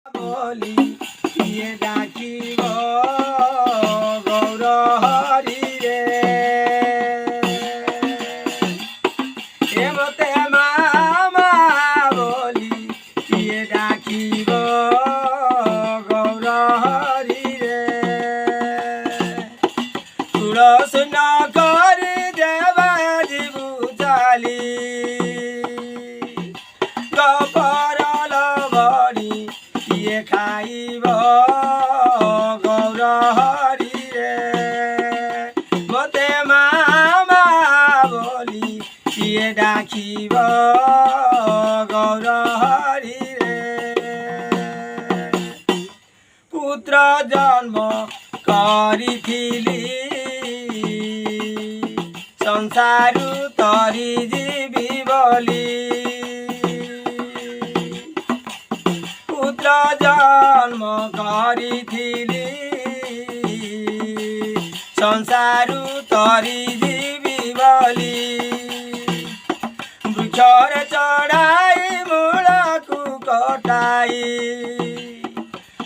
বলি কিয়ে ডাকিব গৌর হরি রে এমতে মামা বলি কিয়ে ডাকিব গৌর হরি রে তুলস ন করি দেবা জীবু চালি গপরল বড়ি কিয়ে খাইব গৌর হরি রে মতে মামা বলি কিয়ে ডাকিব গৌর হরি রে পুত্র জন্ম করিথিলি সংসারু তরি জীবি বলি পুত্র জন্ম করিথিলি সংসারু তরি জীবি বলি বৃক্ষরে চড়াই মূଳକୁ কটাই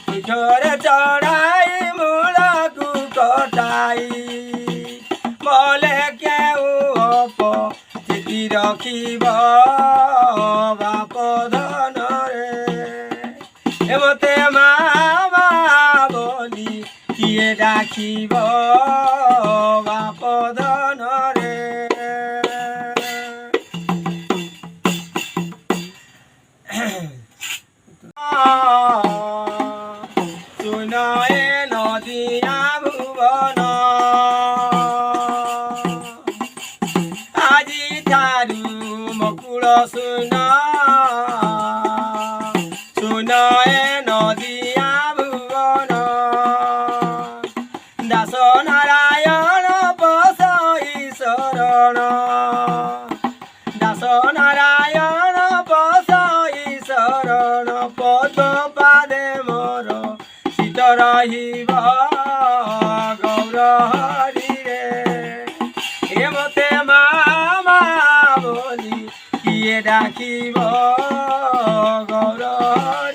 বৃক্ষরে চড়াই মূଳକୁ কটাই বলে কেউ অপচিতি রখিব বাপ ধନରେ এমতে মামা বলি কিয়ে ডাকিব বাপ ধନରେ শুনয়ে নদিয়া ভুবন আজি ঠারু মকুল শুন শুনয়ে নদিয়া ভুবন দাস নারায়ণ পশই শরণ দাস নারায়ণ পশই শরণ পদ পাদে মোর শীত রহিব গৌর হরি রে এমতে মামা বলি কিয়ে ডাকিব গৌর হরি